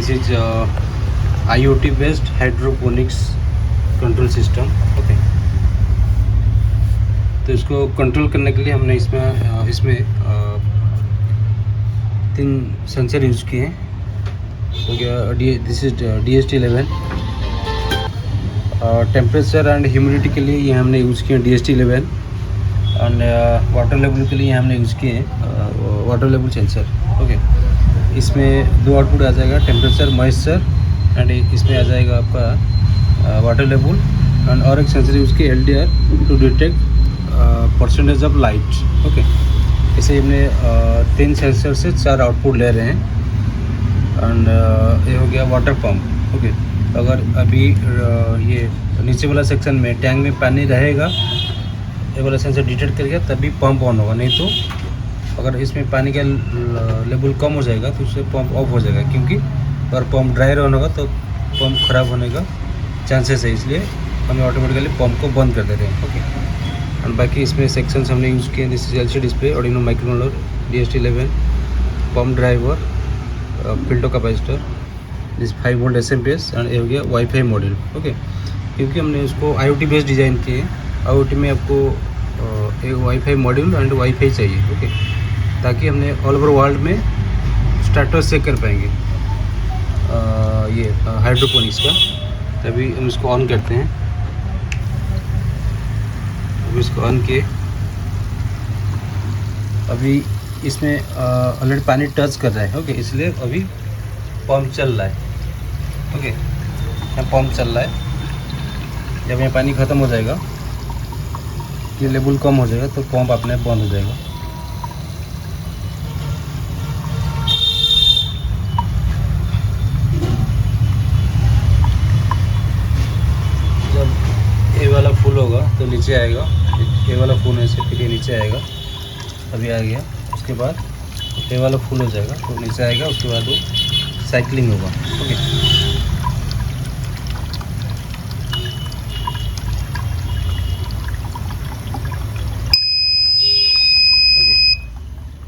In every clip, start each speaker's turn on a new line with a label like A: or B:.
A: This is IoT based hydroponics control system. Okay, तो इसको control करने के लिए हमने इसमें 3 सेंसर यूज़ किए हैं। हो गया this is DHT11। Temperature and humidity के लिए ये हमने यूज़ किए DHT11 एंड वाटर लेवल के लिए हमने यूज़ किए वाटर लेवल सेंसर। ओके, इसमें 2 आउटपुट आ जाएगा, टेम्परेचर, मॉइस्चर एंड इसमें आ जाएगा आपका वाटर लेवल एंड और एक सेंसर यूज़ किया LDR to detect percentage of light. Okay, इसे हमने 3 सेंसर से 4 आउटपुट ले रहे हैं एंड ये हो गया वाटर पंप। ओके, अगर अभी ये नीचे वाला सेक्शन में टैंक में पानी रहेगा, ये वाला सेंसर डिटेक्ट करेगा तभी पंप ऑन होगा, नहीं तो अगर इसमें पानी का लेवल कम हो जाएगा तो उससे पंप ऑफ हो जाएगा, क्योंकि अगर पंप ड्राई रन होगा तो पंप ख़राब होने का चांसेस है, इसलिए हमें ऑटोमेटिकली पंप को बंद कर देते हैं। ओके, और बाकी इसमें सेक्शंस हमने यूज़ किए, this is LCD display, Arduino microcontroller, DHT11, pump driver, filter capacitor, this 5 volt SMP and ये हो गया वाईफाई मॉड्यूल। ओके, क्योंकि हमने उसको IoT बेस्ड डिज़ाइन किए, IoT में आपको एक वाईफाई मॉड्यूल एंड वाईफाई चाहिए। ओके, ताकि हमने ऑल ओवर वर्ल्ड में स्टेटस चेक कर पाएंगे ये हाइड्रोपोनिक्स का। तभी हम इसको ऑन करते हैं। अभी इसको ऑन किए, अभी इसमें ऑलरेडी पानी टच कर रहा है। ओके, इसलिए अभी पंप चल रहा है। ओके, यहाँ पंप चल रहा है। जब यहाँ पानी ख़त्म हो जाएगा, ये लेवल कम हो जाएगा तो पंप अपने आप बंद हो जाएगा। जब ये वाला फुल होगा तो नीचे आएगा, ये वाला फुल है से फिर ये नीचे आएगा, अभी आ गया। उसके बाद ये वाला फुल हो जाएगा तो नीचे आएगा, उसके बाद वो साइकिलिंग होगा। Okay,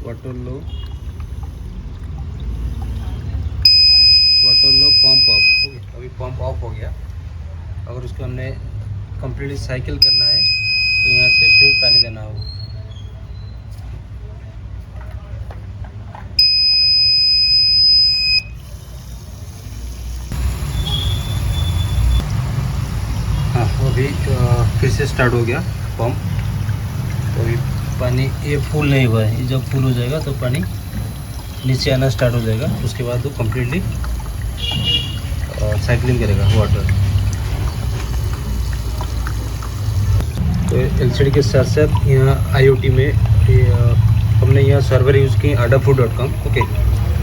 A: water low pump of. Okay, अभी पंप ऑफ हो गया। अगर उसको हमने कंप्लीटली साइकिल करना है तो यहाँ से फिर पानी देना होगा। हाँ, अभी फिर से स्टार्ट हो गया पंप। तो अभी पानी ये फुल नहीं हुआ है, ये जब फुल हो जाएगा तो पानी नीचे आना स्टार्ट हो जाएगा। उसके बाद वो कम्प्लीटली साइकिलिंग करेगा वाटर। तो LCD के साथ साथ यहाँ IoT में हमने यहाँ सर्वर यूज़ किए Adafruit.com। ओके,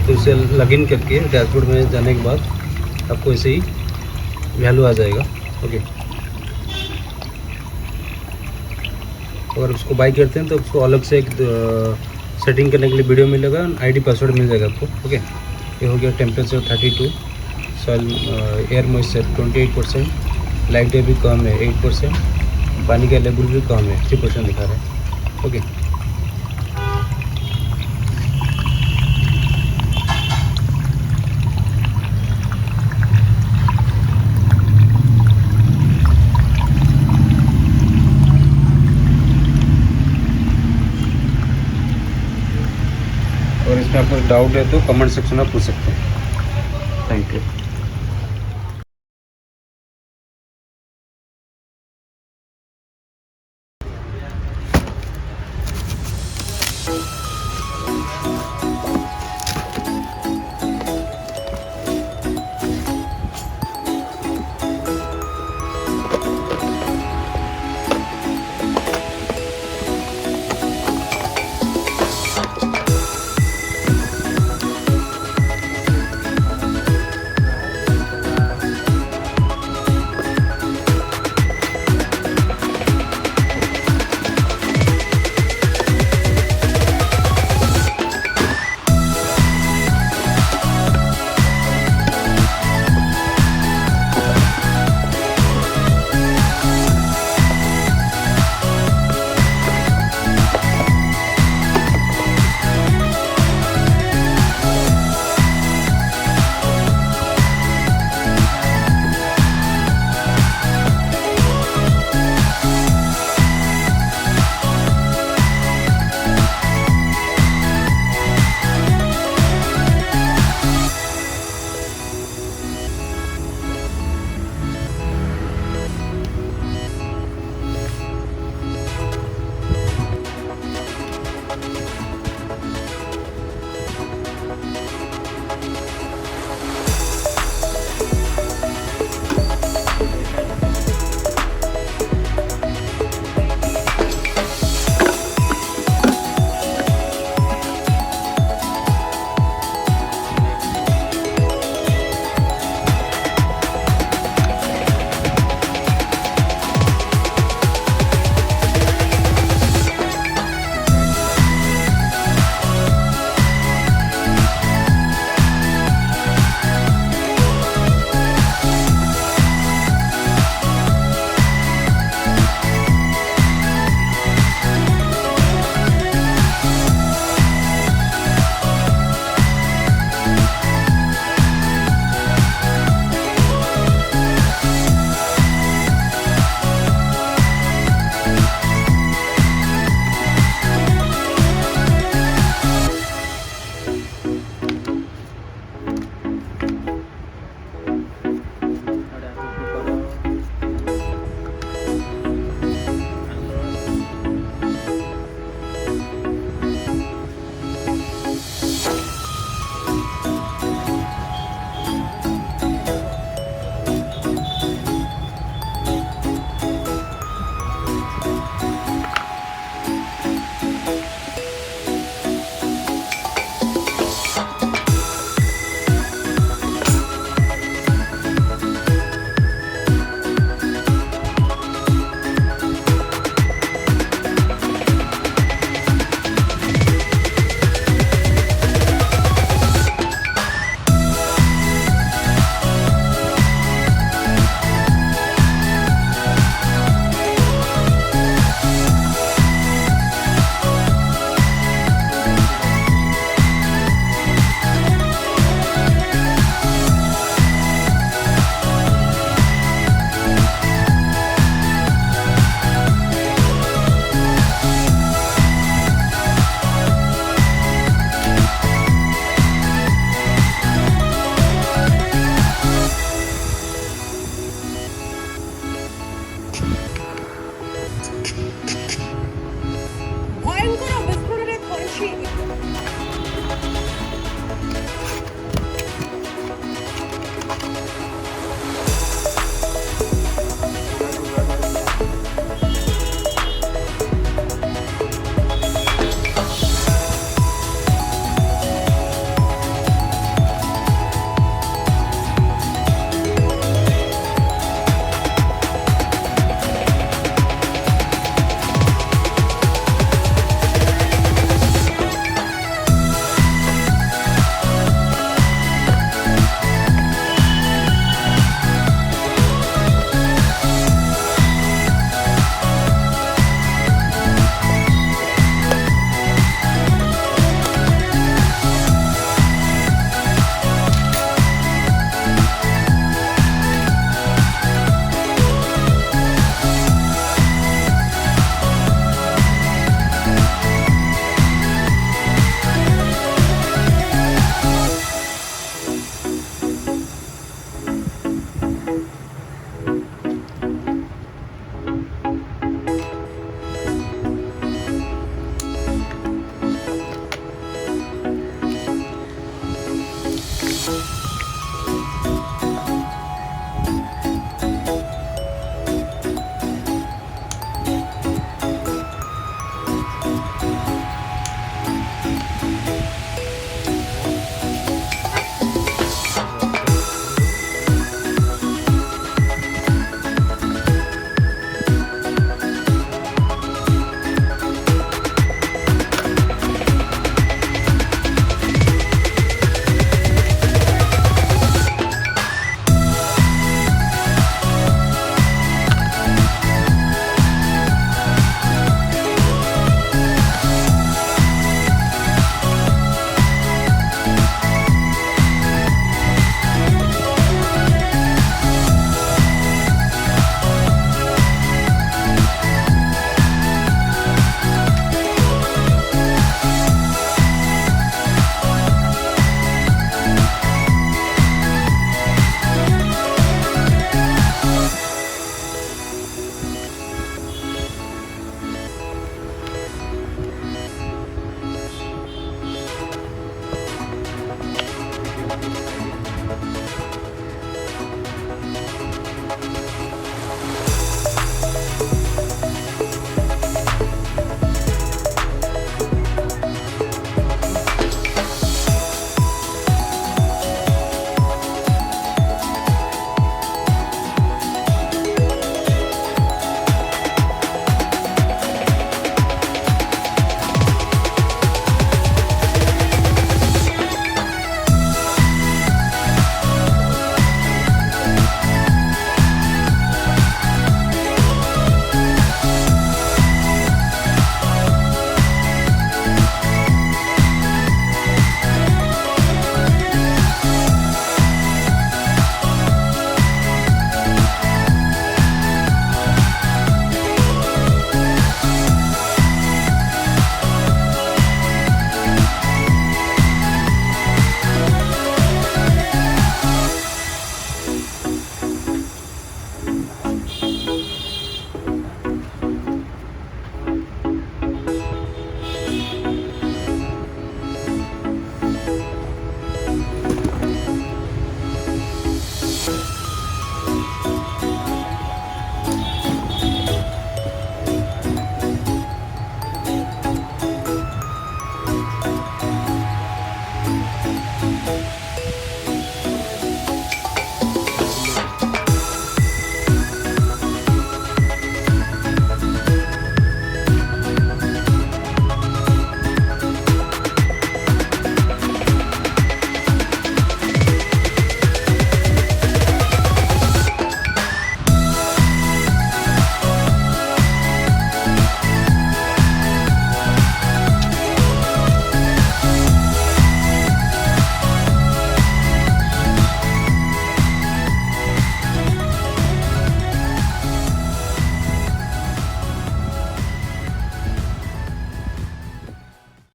A: तो इसे लॉगिन करके डैशबोर्ड में जाने के बाद आपको ऐसे ही वैल्यू आ जाएगा। ओके, अगर उसको बाई करते हैं तो उसको अलग से एक सेटिंग करने के लिए वीडियो मिलेगा, ID पासवर्ड मिल जाएगा आपको। ओके, ये हो गया temperature 32, soil air moisture 28%, light day भी कम है 8%, पानी का लेवल भी कम है 3% दिखा रहा है। ओके, और इसमें आपको डाउट है तो कमेंट सेक्शन में पूछ सकते हैं। Thank you.